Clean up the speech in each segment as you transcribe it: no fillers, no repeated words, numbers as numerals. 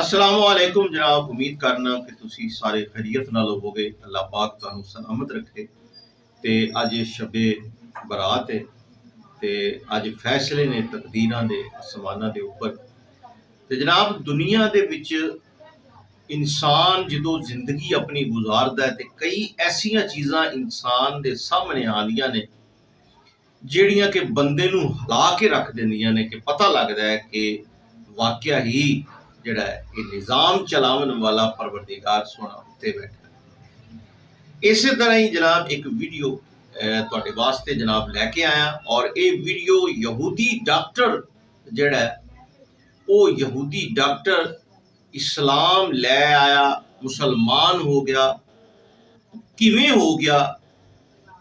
अस्सलाम वालेकुम जनाब। उम्मीद करना कि तुसी सारे खैरियत नाल होवोगे। अल्लाह पाक तुहानू सलामत रखे। ते अज शबे बरात है ते अज फैसले ने तकदीरां दे आसमानां दे उपर। ते जनाब दुनिया दे विच इंसान जदों जिंदगी अपनी गुजारदा है ते कई ऐसियां चीज़ां इंसान दे सामने आंदियां ने ਜਿਹੜੀਆਂ कि बंदे नू हिला के रख दिंदियां ने कि पता लगदा है कि वाकया ही ਜਿਹੜਾ ਇਹ ਨਿਜ਼ਾਮ ਚਲਾਉਣ ਵਾਲਾ ਪਰਵਰਦੀਗਾਰ ਸੋਹਣਾ ਉੱਤੇ ਬੈਠਾ। ਇਸੇ ਤਰ੍ਹਾਂ ਹੀ ਜਨਾਬ ਇੱਕ ਵੀਡੀਓ ਤੁਹਾਡੇ ਵਾਸਤੇ ਜਨਾਬ ਲੈ ਕੇ ਆਇਆ ਔਰ ਇਹ ਵੀਡੀਓ ਯਹੂਦੀ ਡਾਕਟਰ ਜਿਹੜਾ ਉਹ ਯਹੂਦੀ ਡਾਕਟਰ ਇਸਲਾਮ ਲੈ ਆਇਆ, ਮੁਸਲਮਾਨ ਹੋ ਗਿਆ, ਕਿਵੇਂ ਹੋ ਗਿਆ,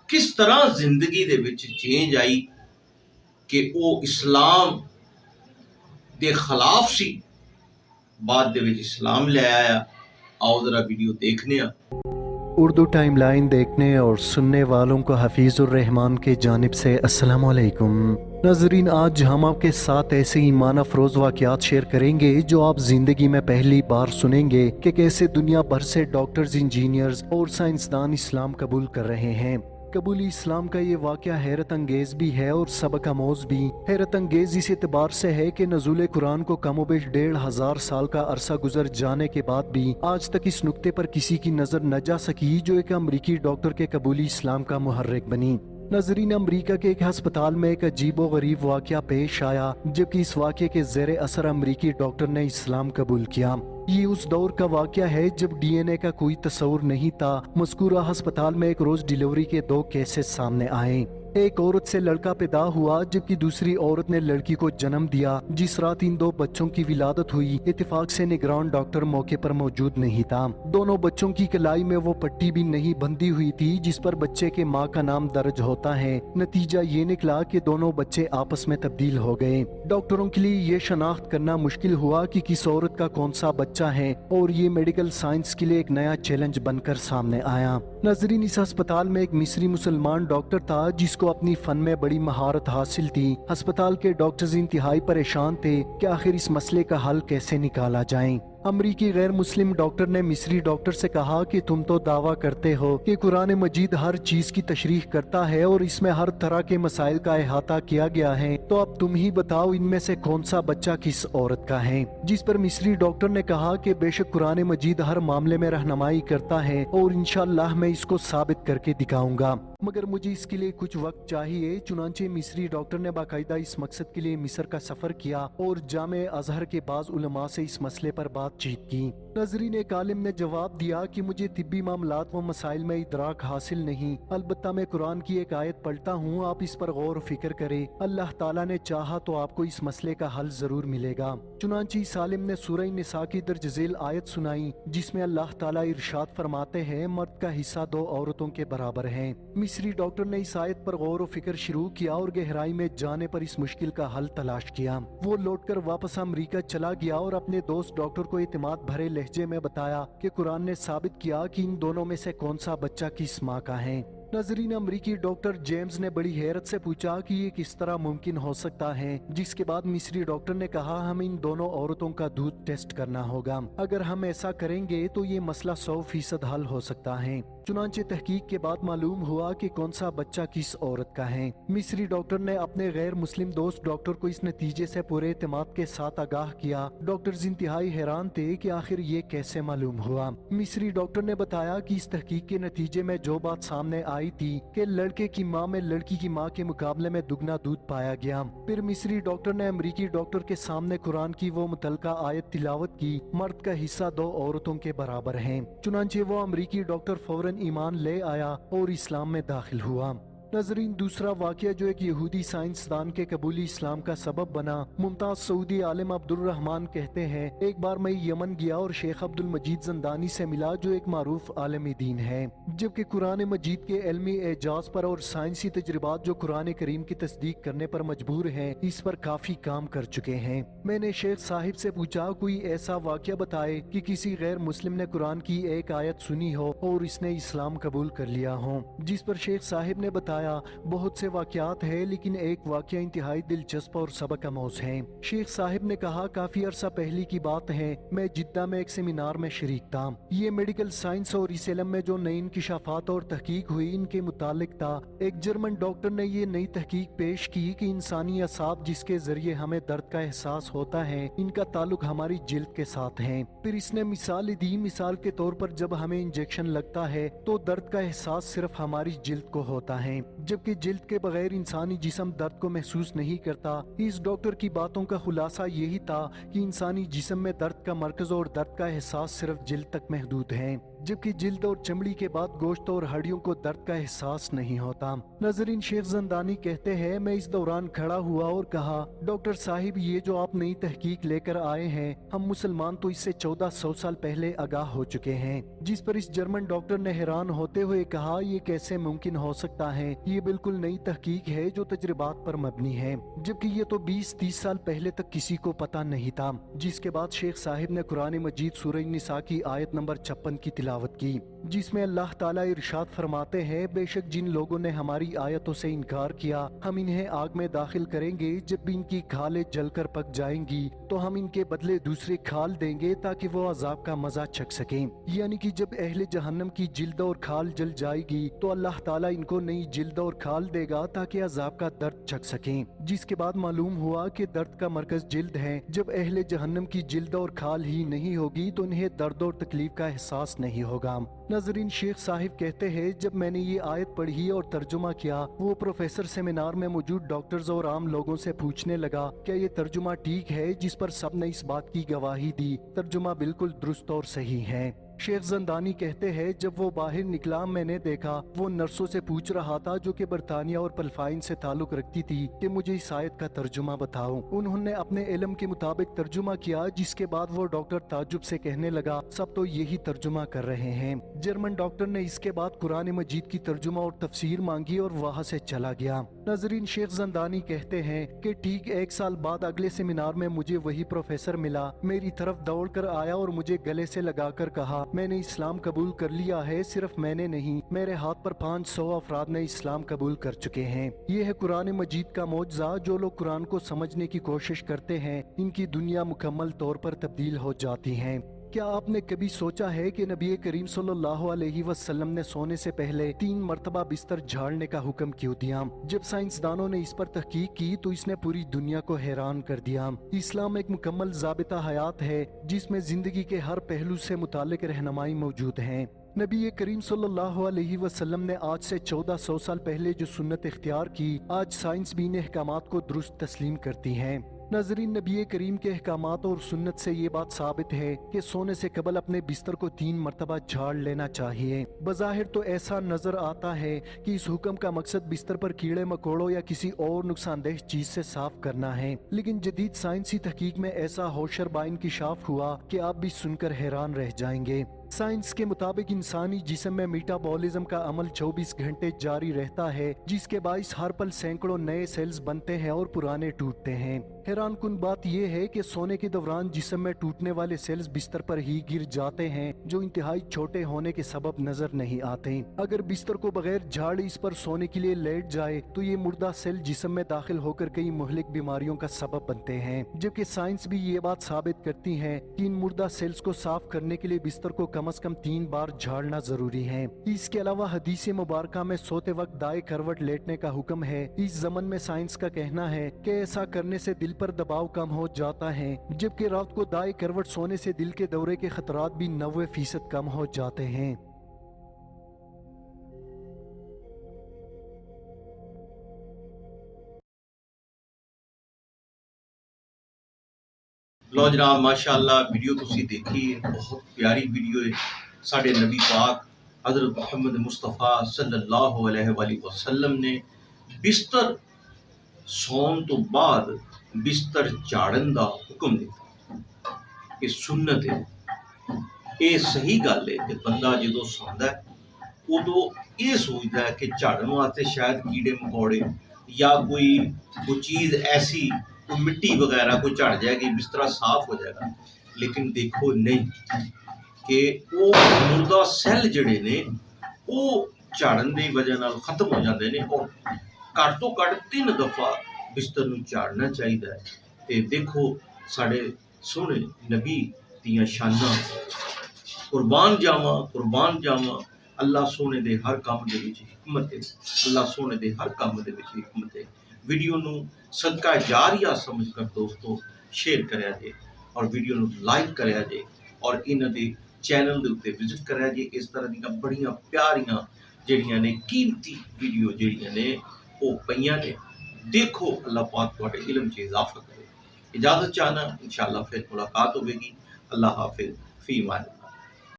किस तरह जिंदगी दे विच चेंज आई कि वो इस्लाम दे खिलाफ सी, बाद दे विच इस्लाम ले आया। आओ जरा वीडियो देखने। उर्दू टाइम लाइन देखने और सुनने वालों को हफीज़ुर रहमान के जानिब से अस्सलाम वालेकुम। नाज़रीन, आज हम आपके साथ ऐसे ईमान अफरोज़ वाक़यात शेयर करेंगे जो आप ज़िंदगी में पहली बार सुनेंगे कि कैसे दुनिया भर से डॉक्टर्स, इंजीनियर्स और साइंसदान इस्लाम कबूल कर रहे हैं। कबूली इस्लाम का ये वाक़या हैरत अंगेज़ भी है और सबक आमोज़ भी। हैरत अंगेज़ इस एतबार से है कि नज़ुल कुरान को कमोबेश 1500 साल का अरसा गुजर जाने के बाद भी आज तक इस नुक्ते पर किसी की नज़र न जा सकी जो एक अमरीकी डॉक्टर के कबूली इस्लाम का मुहर्रिक बनी। नाज़रीन, अमरीका के एक हस्पताल में एक अजीबो गरीब वाक़या पेश आया जबकि इस वाक़े के ज़ेरे असर अमरीकी डॉक्टर ने इस्लाम कबूल किया। ये उस दौर का वाक़या है जब डीएनए का कोई तस्वुर नहीं था। मज़कूरा हस्पताल में एक रोज़ डिलीवरी के 2 केसेस सामने आए। एक औरत से लड़का पैदा हुआ जबकि दूसरी औरत ने लड़की को जन्म दिया। जिस रात इन 2 बच्चों की विलादत हुई, इत्तेफाक से निगरान डॉक्टर मौके पर मौजूद नहीं था। दोनों बच्चों की कलाई में वो पट्टी भी नहीं बंधी हुई थी जिस पर बच्चे के माँ का नाम दर्ज होता है। नतीजा ये निकला कि दोनों बच्चे आपस में तब्दील हो गए। डॉक्टरों के लिए ये शनाख्त करना मुश्किल हुआ कि किस औरत का कौन सा बच्चा है और ये मेडिकल साइंस के लिए एक नया चैलेंज बनकर सामने आया। नाज़रीन, इस अस्पताल में एक मिस्री मुसलमान डॉक्टर था जिसको अपनी फन में बड़ी महारत हासिल थी। अस्पताल के डॉक्टर्स इंतहाई परेशान थे कि आखिर इस मसले का हल कैसे निकाला जाए। अमरीकी गैर मुस्लिम डॉक्टर ने मिस्री डॉक्टर से कहा कि तुम तो दावा करते हो कि कुरान मजीद हर चीज की तशरीह करता है और इसमें हर तरह के मसाइल का अहाता किया गया है, तो अब तुम ही बताओ इनमें से कौन सा बच्चा किस औरत का है। जिस पर मिस्री डॉक्टर ने कहा कि बेशक कुरान मजीद हर मामले में रहनुमाई करता है और इंशाअल्लाह मैं इसको साबित करके दिखाऊंगा, मगर मुझे इसके लिए कुछ वक्त चाहिए। चुनांचे मिस्री डॉक्टर ने बाकायदा इस मकसद के लिए मिस्र का सफर किया और जामे अजहर के बाज़ उलमा से इस मसले पर बातचीत की। नजरीन, एक आलिम ने जवाब दिया कि मुझे तिब्बी मामलात व मसाइल में इदराक हासिल नहीं, अलबत्ता मैं कुरान की एक आयत पढ़ता हूँ, आप इस पर गौर फिक्र करें। अल्लाह ताला ने चाहा तो आपको इस मसले का हल जरूर मिलेगा। चुनांचे इस आलिम ने सूरह निसा की दर्ज झेल आयत सुनाई जिसमें अल्लाह ताला इरशाद फरमाते हैं, मर्द का हिस्सा 2 औरतों के बराबर है। मिस्री डॉक्टर ने इस आयत पर गौर फिक्र शुरू किया और गहराई में जाने पर इस मुश्किल का हल तलाश किया। वो लौटकर वापस अमेरिका चला गया और अपने दोस्त डॉक्टर को इत्मीनान भरे लहजे में बताया कि कुरान ने साबित किया कि इन दोनों में से कौन सा बच्चा किस माँ का है। नाज़रीन, अमरीकी डॉक्टर जेम्स ने बड़ी हैरत से पूछा कि ये किस तरह मुमकिन हो सकता है, जिसके बाद मिस्री डॉक्टर ने कहा हमें इन दोनों औरतों का दूध टेस्ट करना होगा। अगर हम ऐसा करेंगे तो ये मसला 100% हल हो सकता है। चुनांचे तहकीक के बाद मालूम हुआ कि कौन सा बच्चा किस औरत का है। मिस्री डॉक्टर ने अपने गैर मुस्लिम दोस्त डॉक्टर को इस नतीजे से पूरे एतमाद के साथ आगाह किया। डॉक्टर्स इंतहाई हैरान थे कि आखिर ये कैसे मालूम हुआ। मिस्री डॉक्टर ने बताया कि इस तहकीक के नतीजे में जो बात सामने आई थी कि लड़के की माँ में लड़की की माँ के मुकाबले में दुगना दूध पाया गया। फिर मिस्री डॉक्टर ने अमरीकी डॉक्टर के सामने कुरान की वो मुतलका आयत तिलावत की, मर्द का हिस्सा 2 औरतों के बराबर है। चुनांचे वो अमरीकी डॉक्टर फौरन ईमान ले आया और इस्लाम में दाखिल हुआ। नाज़रीन, दूसरा वाक़या जो एक यहूदी साइंसदान के कबूली इस्लाम का सबब बना। मुमताज सऊदी आलिम अब्दुल रहमान कहते हैं, एक बार मैं यमन गया और शेख अब्दुल मजीद जंदानी से मिला जो एक मारूफ आलिम दीन है। जबकि कुरान मजीद के इल्मी एजाज पर और साइंसी तजर्बात जो कुरान करीम की तस्दीक करने पर मजबूर हैं, इस पर काफी काम कर चुके हैं। मैंने शेख साहिब से पूछा कोई ऐसा वाक़या बताए कि किसी गैर मुस्लिम ने कुरान की एक आयत सुनी हो और इसने इस्लाम कबूल कर लिया हो। जिस पर शेख साहिब ने बताया फरमाया, बहुत से वाक़यात है लेकिन एक वाक़या इंतहाई दिलचस्प और सबक आमोज़ है। शेख साहिब ने कहा, काफ़ी अरसा पहले की बात है, मैं जिद्दा में एक सेमिनार में शरीक था। ये मेडिकल साइंस और इस इल्म में जो नई इंकिशाफात और तहकीक हुई इनके मुतालिक था। एक जर्मन डॉक्टर ने ये नई तहकीक पेश की कि इंसानी असाब जिसके जरिए हमें दर्द का एहसास होता है, इनका ताल्लुक हमारी जिल्द के साथ है। फिर इसने मिसाल दी, मिसाल के तौर पर जब हमें इंजेक्शन लगता है तो दर्द का एहसास सिर्फ हमारी जिल्द को होता है, जबकि जिल्द के बगैर इंसानी जिस्म दर्द को महसूस नहीं करता। इस डॉक्टर की बातों का खुलासा यही था कि इंसानी जिस्म में दर्द का मरकज और दर्द का एहसास सिर्फ जिल्द तक महदूद है, जबकि जिल्द और चमड़ी के बाद गोश्त और हड्डियों को दर्द का एहसास नहीं होता। नाज़रीन, शेख ज़ंदानी कहते हैं, मैं इस दौरान खड़ा हुआ और कहा, डॉक्टर साहिब, ये जो आप नई तहकीक लेकर आए हैं, हम मुसलमान तो इससे 1400 साल पहले आगाह हो चुके हैं। जिस पर इस जर्मन डॉक्टर ने हैरान होते हुए कहा, ये कैसे मुमकिन हो सकता है? ये बिल्कुल नई तहकीक है जो तजर्बात पर मबनी है, जबकि ये तो 20-30 साल पहले तक किसी को पता नहीं था। जिसके बाद शेख साहिब ने कुरान मजीद सूरह निसा की आयत नंबर 56 की तिलावत की, जिसमें अल्लाह ताला इरशाद फरमाते हैं, बेशक जिन लोगों ने हमारी आयतों से इनकार किया, हम इन्हें आग में दाखिल करेंगे। जब भी इनकी खालें जलकर पक जाएंगी तो हम इनके बदले दूसरी खाल देंगे ताकि वो अजाब का मजा चख सकें। यानी कि जब अहले जहन्नम की जिल्द और खाल जल जाएगी तो अल्लाह ताला इनको नई जिल्द और खाल देगा ताकि अजाब का दर्द चख सकें। जिसके बाद मालूम हुआ कि दर्द का मरकज जिल्द है। जब अहले जहन्नम की जिल्द और खाल ही नहीं होगी तो इन्हें दर्द और तकलीफ का एहसास नहीं होगा। नाज़रीन, शेख साहिब कहते हैं, जब मैंने ये आयत पढ़ी और तर्जुमा किया, वो प्रोफेसर सेमिनार में मौजूद डॉक्टर्स और आम लोगों से पूछने लगा, क्या ये तर्जुमा ठीक है? जिस पर सब ने इस बात की गवाही दी, तर्जुमा बिल्कुल दुरुस्त और सही है। शेख ज़ंदानी कहते हैं, जब वो बाहर निकला मैंने देखा वो नर्सों से पूछ रहा था जो कि बरतानिया और पलफाइन से ताल्लुक रखती थी कि मुझे इस आयत का तर्जुमा बताओ। उन्होंने अपने इल्म के मुताबिक तर्जुमा किया, जिसके बाद वो डॉक्टर ताज्जुब से कहने लगा, सब तो यही तर्जुमा कर रहे हैं। जर्मन डॉक्टर ने इसके बाद कुरान मजीद की तर्जुमा और तफसीर मांगी और वहाँ से चला गया। नाज़रीन, शेख ज़ंदानी कहते हैं कि ठीक 1 साल बाद अगले सेमिनार में मुझे वही प्रोफेसर मिला, मेरी तरफ दौड़ कर आया और मुझे गले से लगाकर कहा, मैंने इस्लाम कबूल कर लिया है। सिर्फ मैंने नहीं, मेरे हाथ पर 500 अफराद ने इस्लाम कबूल कर चुके हैं। ये है कुरान मजीद का मौजज़ा। जो लोग कुरान को समझने की कोशिश करते हैं, इनकी दुनिया मुकम्मल तौर पर तब्दील हो जाती है। क्या आपने कभी सोचा है कि नबी करीम सल्लल्लाहु अलैहि वसल्लम ने सोने से पहले 3 मरतबा बिस्तर झाड़ने का हुक्म क्यों दिया? जब साइंसदानों ने इस पर तहकीक की तो इसने पूरी दुनिया को हैरान कर दिया। इस्लाम एक मुकम्मल ज़ाबिता हयात है जिसमें जिंदगी के हर पहलू से मुतालिक रहनुमाई मौजूद है। नबी करीम सल्लल्लाहु अलैहि वसल्लम ने आज से 1400 साल पहले जो सुन्नत इख्तियार की, आज साइंस भी इन अहकामात को दुरुस्त तस्लीम करती है। नाज़रीन, नबी करीम के अहकामात और सुन्नत से ये बात साबित है कि सोने से कबल अपने बिस्तर को 3 मरतबा झाड़ लेना चाहिए। बज़ाहिर तो ऐसा नजर आता है कि इस हुक्म का मकसद बिस्तर पर कीड़े मकोड़ों या किसी और नुकसानदेह चीज से साफ करना है, लेकिन जदीद साइंसी तहकीक में ऐसा होशर बाइंकिशाफ हुआ कि आप भी सुनकर हैरान रह जाएंगे। साइंस के मुताबिक इंसानी जिस्म में मेटाबॉलिज्म का अमल 24 घंटे जारी रहता है, जिसके बाइस हर पल सैकड़ों नए सेल्स बनते हैं और पुराने टूटते हैं। हैरान कुन बात यह है कि सोने के दौरान जिस्म में टूटने वाले सेल्स बिस्तर पर ही गिर जाते हैं, जो इंतहाई छोटे होने के सबब नजर नहीं आते। अगर बिस्तर को बगैर झाड़ इस पर सोने के लिए लेट जाए तो ये मुर्दा सेल जिस्म में दाखिल होकर कई मुहलिक बीमारियों का सबब बनते हैं, जबकि साइंस भी ये बात साबित करती है कि इन मुर्दा सेल्स को साफ करने के लिए बिस्तर को कम से कम 3 बार झाड़ना जरूरी है। इसके अलावा हदीस मुबारका में सोते वक्त दाएं करवट लेटने का हुक्म है। इस ज़मन में साइंस का कहना है कि ऐसा करने से दिल पर दबाव कम हो जाता है, जबकि रात को दाएं करवट सोने से दिल के दौरे के खतरात भी 90% कम हो जाते हैं। लो जनाब, माशाअल्लाह वीडियो तुसी देखी है, बहुत प्यारी वीडियो है। साढ़े नबी पाक हज़रत मुहम्मद मुस्तफ़ा सल्लल्लाहु अलैहि वसल्लम ने बिस्तर सौन तो बाद बिस्तर झाड़न दा हुक्म दिता। ये सुन्नत है, ये सही गल है कि बंदा जो सौंदा है उदों ये सोचता है कि झाड़न वास्ते शायद कीड़े मकोड़े या कोई चीज़ ऐसी, कोई मिट्टी वगैरह कोई झड़ जाएगी, बिस्तरा साफ हो जाएगा। लेकिन देखो नहीं कि वो मुर्दा सैल जड़े ने वो ਝਾੜਨ ਦੀ ਵਜ੍ਹਾ ਨਾਲ ਖਤਮ ਹੋ ਜਾਂਦੇ ਨੇ ਔਰ ਘੱਟ ਤੋਂ ਘੱਟ 3 ਦਫਾ ਬਿਸਤਰ ਨੂੰ ਝਾੜਨਾ ਚਾਹੀਦਾ ਹੈ। ਤੇ ਦੇਖੋ ਸਾਡੇ ਸੋਹਣੇ ਨਬੀ ਦੀਆਂ ਸ਼ਾਨਾਂ, ਕੁਰਬਾਨ ਜਾਵਾਂ ਅੱਲਾਹ ਸੋਹਣੇ ਦੇ ਹਰ ਕੰਮ ਦੇ ਵਿੱਚ ਹਿਕਮਤ ਹੈ। ਅੱਲਾਹ ਸੋਹਣੇ ਦੇ ਹਰ ਕੰਮ ਦੇ ਵਿੱਚ ਹਿਕਮਤ ਹੈ। ਵੀਡੀਓ ਨੂੰ ਸਦਕਾ ਜਾਰੀਆ ਸਮਝ ਕਰ ਦੋਸਤੋ ਸ਼ੇਅਰ ਕਰਿਆ ਜੇ ਔਰ ਵੀਡੀਓ ਨੂੰ ਲਾਈਕ ਕਰਿਆ ਜੇ ਔਰ ਇਹਨਾਂ ਦੇ ਚੈਨਲ ਦੇ ਉੱਤੇ ਵਿਜ਼ਿਟ ਕਰਿਆ ਜੇ। ਇਸ ਤਰ੍ਹਾਂ ਦੀਆਂ ਬੜੀਆਂ ਪਿਆਰੀਆਂ ਜਿਹੜੀਆਂ ਨੇ ਕੀਮਤੀ ਵੀਡੀਓ ਜਿਹੜੀਆਂ ਨੇ ਉਹ ਪਈਆਂ ਨੇ। ਦੇਖੋ ਅੱਲਾਹ ਪਾਕ ਤੁਹਾਡੇ ਇਲਮ 'ਚ ਇਜ਼ਾਫਾ ਕਰੇ। ਇਜਾਜ਼ਤ ਚਾਹਨਾ, इंशाअल्लाह फिर मुलाकात होगी। अल्लाह हाफिज, फी मान।